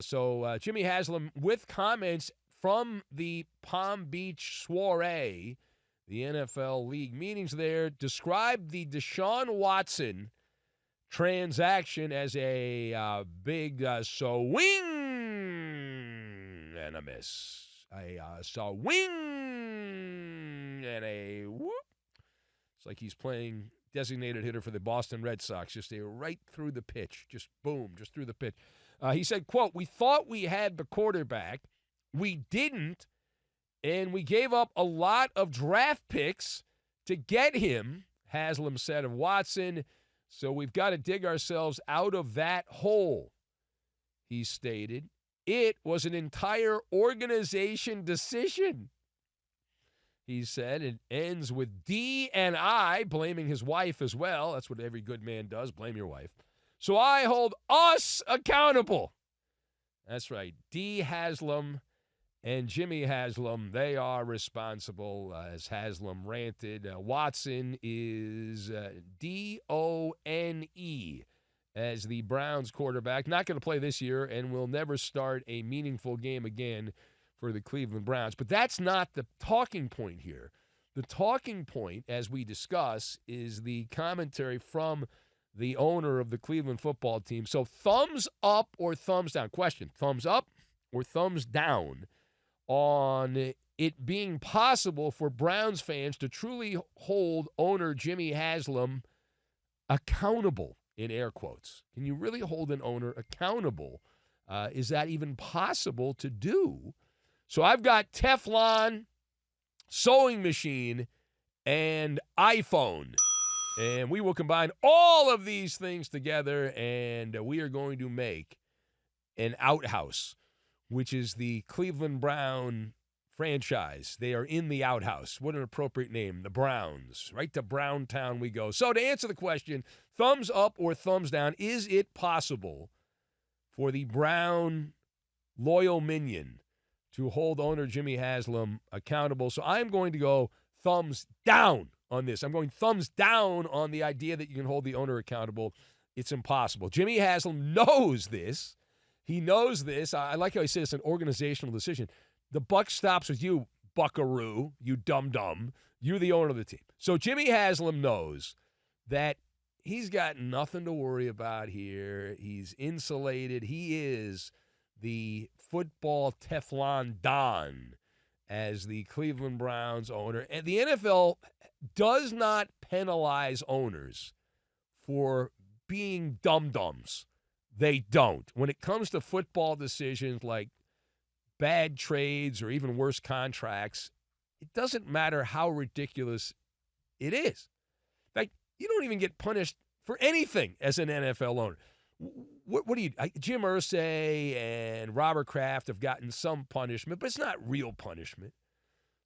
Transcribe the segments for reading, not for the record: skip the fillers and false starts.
So Jimmy Haslam with comments from the Palm Beach soiree, the NFL league meetings there, described the Deshaun Watson transaction as a big swing and a miss. A swing and a whoop. It's like he's playing designated hitter for the Boston Red Sox, just right through the pitch, just boom, just through the pitch. He said, quote, "We thought we had the quarterback. We didn't, and we gave up a lot of draft picks to get him," Haslam said of Watson. "So we've got to dig ourselves out of that hole," he stated. "It was an entire organization decision," he said. It ends with D and I blaming his wife as well. That's what every good man does, blame your wife. "So I hold us accountable." That's right. D. Haslam and Jimmy Haslam, they are responsible, as Haslam ranted. Watson is D-O-N-E as the Browns quarterback. Not going to play this year and will never start a meaningful game again for the Cleveland Browns. But that's not the talking point here. The talking point, as we discuss, is the commentary from the owner of the Cleveland football team. So thumbs up or thumbs down? Question, thumbs up or thumbs down on it being possible for Browns fans to truly hold owner Jimmy Haslam accountable, in air quotes? Can you really hold an owner accountable? Is that even possible to do? So I've got Teflon, sewing machine, and iPhone. And we will combine all of these things together, and we are going to make an outhouse, which is the Cleveland Brown franchise. They are in the outhouse. What an appropriate name, the Browns. Right to Browntown we go. So to answer the question, thumbs up or thumbs down, is it possible for the Brown loyal minion to hold owner Jimmy Haslam accountable? So I'm going to go thumbs down on this. I'm going thumbs down on the idea that you can hold the owner accountable. It's impossible. Jimmy Haslam knows this. He knows this. I like how he says it's an organizational decision. The buck stops with you, buckaroo, you dum-dum. You're the owner of the team. So Jimmy Haslam knows that he's got nothing to worry about here. He's insulated. He is the football Teflon Don as the Cleveland Browns owner. And the NFL does not penalize owners for being dum-dums. They don't. When it comes to football decisions like bad trades or even worse contracts, it doesn't matter how ridiculous it is. In fact, you don't even get punished for anything as an NFL owner. What do you – Jim Irsay and Robert Kraft have gotten some punishment, but it's not real punishment.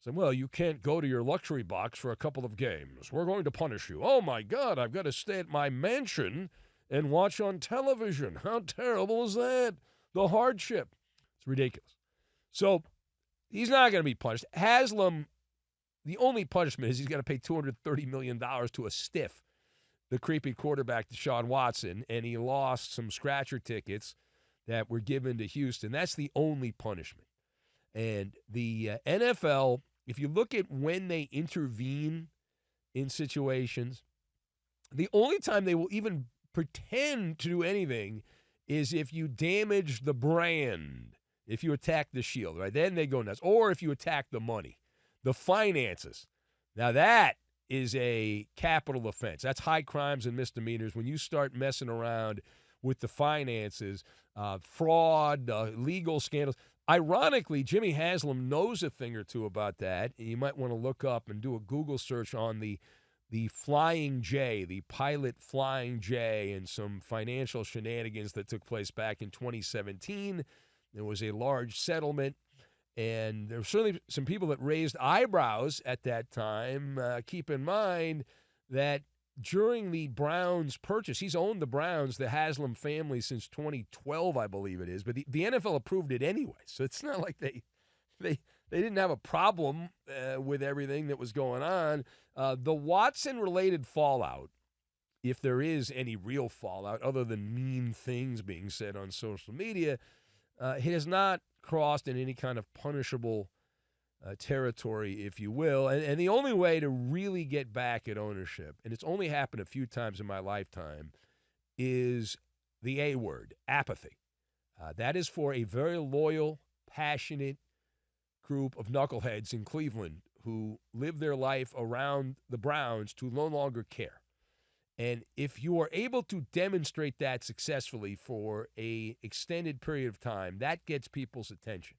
So, well, you can't go to your luxury box for a couple of games. We're going to punish you. Oh, my God, I've got to stay at my mansion and watch on television. How terrible is that? The hardship. It's ridiculous. So he's not going to be punished. Haslam, the only punishment is he's got to pay $230 million to a stiff, the creepy quarterback Deshaun Watson, and he lost some scratcher tickets that were given to Houston. That's the only punishment. And the NFL, if you look at when they intervene in situations, the only time they will even pretend to do anything is if you damage the brand, if you attack the shield, right? Then they go nuts. Or if you attack the money, the finances. Now that is a capital offense. That's high crimes and misdemeanors. When you start messing around with the finances, fraud, legal scandals. Ironically, Jimmy Haslam knows a thing or two about that. And you might want to look up and do a Google search on the Flying J, the pilot Flying J, and some financial shenanigans that took place back in 2017. There was a large settlement, and there were certainly some people that raised eyebrows at that time. Keep in mind that during the Browns purchase, he's owned the Browns, the Haslam family, since 2012, I believe it is, but the NFL approved it anyway. So it's not like they didn't have a problem with everything that was going on. The Watson-related fallout, if there is any real fallout other than mean things being said on social media, He has not crossed in any kind of punishable territory, if you will. And the only way to really get back at ownership, and it's only happened a few times in my lifetime, is the A word, apathy. That is for a very loyal, passionate group of knuckleheads in Cleveland who live their life around the Browns to no longer care. And if you are able to demonstrate that successfully for a extended period of time, that gets people's attention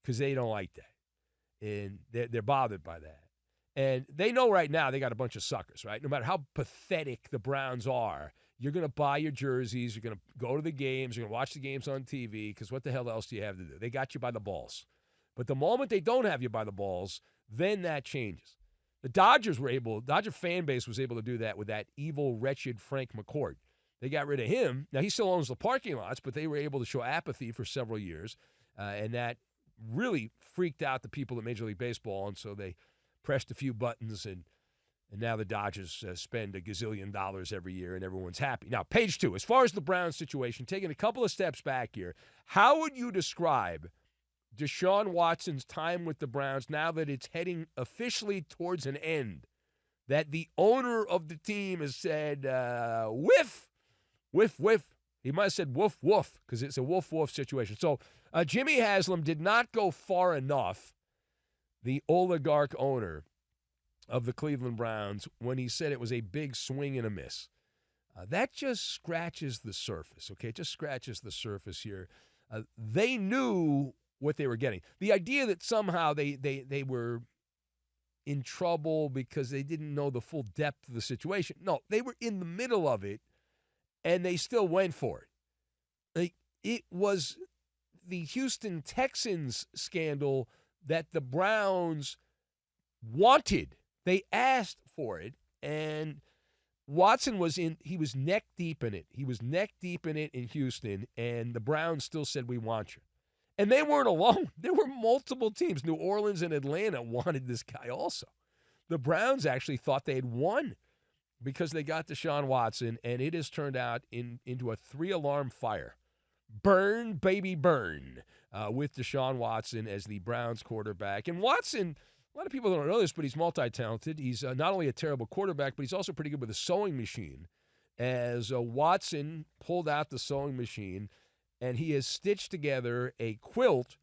because they don't like that. And they're bothered by that. And they know right now they got a bunch of suckers, right? No matter how pathetic the Browns are, you're going to buy your jerseys, you're going to go to the games, you're going to watch the games on TV, because what the hell else do you have to do? They got you by the balls. But the moment they don't have you by the balls, then that changes. The Dodger fan base was able to do that with that evil, wretched Frank McCourt. They got rid of him. Now, he still owns the parking lots, but they were able to show apathy for several years, and that really freaked out the people at Major League Baseball, and so they pressed a few buttons, and now the Dodgers spend $1 gazillion every year, and everyone's happy. Now, page 2, as far as the Browns situation, taking a couple of steps back here, how would you describe Deshaun Watson's time with the Browns now that it's heading officially towards an end, that the owner of the team has said, whiff, whiff, whiff. He might have said woof, woof, because it's a woof, woof situation. So Jimmy Haslam did not go far enough, the oligarch owner of the Cleveland Browns, when he said it was a big swing and a miss. That just scratches the surface, okay? It just scratches the surface here. They knew what they were getting. The idea that somehow they were in trouble because they didn't know the full depth of the situation. No, they were in the middle of it, and they still went for it. It was the Houston Texans scandal that the Browns wanted. They asked for it, and Watson was neck deep in it. He was neck deep in it in Houston, and the Browns still said, we want you. And they weren't alone. There were multiple teams. New Orleans and Atlanta wanted this guy also. The Browns actually thought they had won because they got Deshaun Watson, and it has turned out into a 3-alarm fire. Burn, baby, burn, with Deshaun Watson as the Browns quarterback. And Watson, a lot of people don't know this, but he's multi-talented. He's not only a terrible quarterback, but he's also pretty good with a sewing machine. As Watson pulled out the sewing machine, and he has stitched together a quilt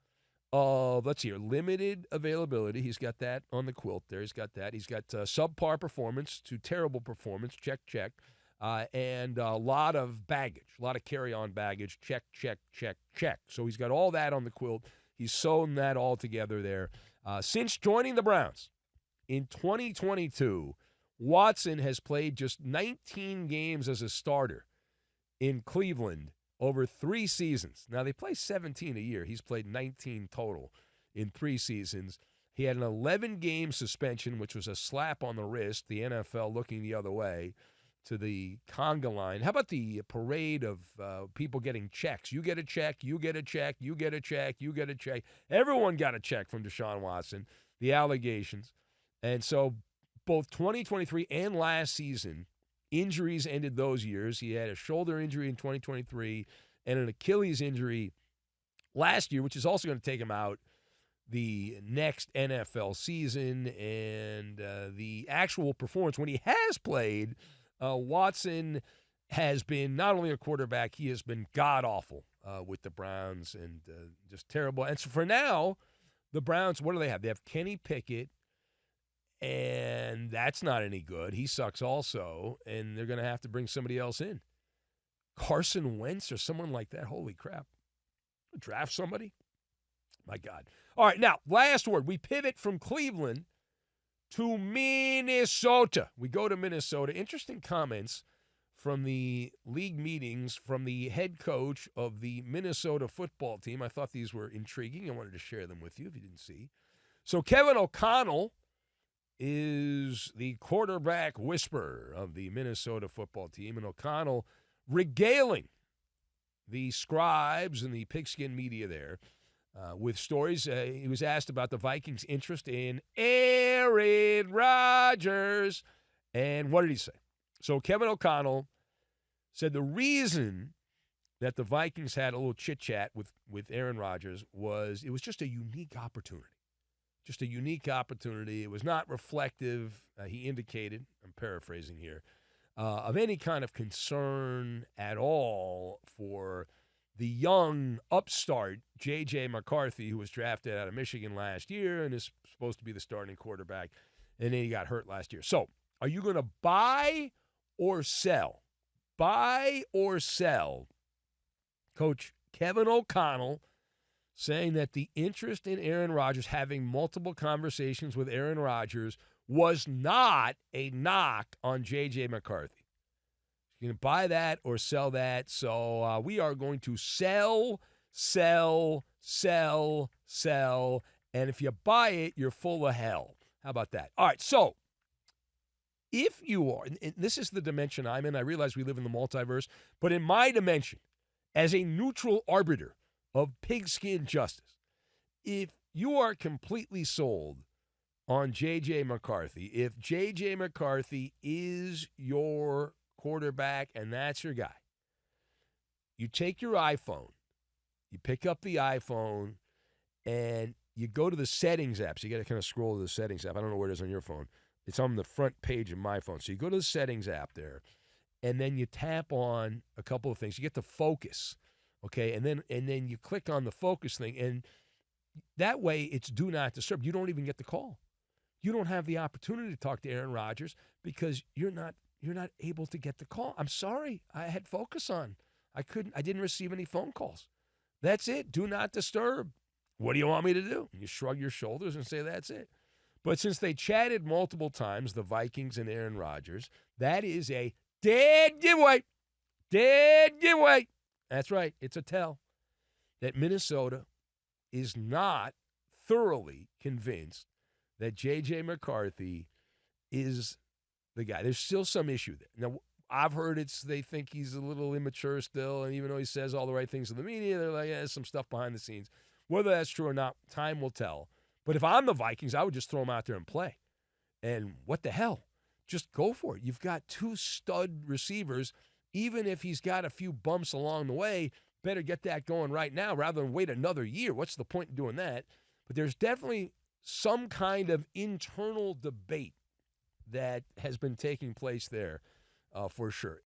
of, limited availability. He's got that on the quilt there. He's got that. He's got subpar performance to terrible performance, check, check, and a lot of baggage, a lot of carry-on baggage, check, check, check, check. So he's got all that on the quilt. He's sewn that all together there. Since joining the Browns in 2022, Watson has played just 19 games as a starter in Cleveland over 3 seasons. Now, they play 17 a year. He's played 19 total in 3 seasons. He had an 11-game suspension, which was a slap on the wrist, the NFL looking the other way to the conga line. How about the parade of people getting checks? You get a check, you get a check, you get a check, you get a check. Everyone got a check from Deshaun Watson, the allegations. And so both 2023 and last season, injuries ended those years. He had a shoulder injury in 2023 and an Achilles injury last year, which is also going to take him out the next NFL season. And the actual performance, when he has played, Watson has been not only a quarterback, he has been god-awful with the Browns and just terrible. And so for now, the Browns, what do they have? They have Kenny Pickett, and that's not any good. He sucks also, and they're going to have to bring somebody else in. Carson Wentz or someone like that. Holy crap. Draft somebody? My God. All right, now, last word. We pivot from Cleveland to Minnesota. We go to Minnesota. Interesting comments from the league meetings from the head coach of the Minnesota football team. I thought these were intriguing. I wanted to share them with you if you didn't see. So Kevin O'Connell is the quarterback whisperer of the Minnesota football team, and O'Connell regaling the scribes and the pigskin media there with stories. He was asked about the Vikings' interest in Aaron Rodgers, and what did he say? So Kevin O'Connell said the reason that the Vikings had a little chit-chat with Aaron Rodgers was just a unique opportunity. Just a unique opportunity. It was not reflective, he indicated, I'm paraphrasing here, of any kind of concern at all for the young upstart J.J. McCarthy, who was drafted out of Michigan last year and is supposed to be the starting quarterback, and then he got hurt last year. So, are you going to buy or sell? Buy or sell Coach Kevin O'Connell saying that the interest in Aaron Rodgers, having multiple conversations with Aaron Rodgers, was not a knock on J.J. McCarthy. You can buy that or sell that. So we are going to sell. And if you buy it, you're full of hell. How about that? All right, so if you are, and this is the dimension I'm in. I realize we live in the multiverse, but in my dimension, as a neutral arbiter of pigskin justice, if you are completely sold on J.J. McCarthy, if J.J. McCarthy is your quarterback and that's your guy, you take your iPhone, you pick up the iPhone, and you go to the settings app. So you got to kind of scroll to the settings app. I don't know where it is on your phone. It's on the front page of my phone. So you go to the settings app there, and then you tap on a couple of things. You get the focus, okay, and then you click on the focus thing, and that way it's do not disturb. You don't even get the call. You don't have the opportunity to talk to Aaron Rodgers because you're not able to get the call. I'm sorry. I had focus on. I didn't receive any phone calls. That's it. Do not disturb. What do you want me to do? You shrug your shoulders and say that's it. But since they chatted multiple times, the Vikings and Aaron Rodgers, that is a dead giveaway. Dead giveaway. That's right. It's a tell that Minnesota is not thoroughly convinced that J.J. McCarthy is the guy. There's still some issue there. Now, I've heard they think he's a little immature still, and even though he says all the right things in the media, they're like, there's some stuff behind the scenes. Whether that's true or not, time will tell. But if I'm the Vikings, I would just throw him out there and play. And what the hell? Just go for it. You've got two stud receivers. Even if he's got a few bumps along the way, better get that going right now rather than wait another year. What's the point in doing that? But there's definitely some kind of internal debate that has been taking place there for sure.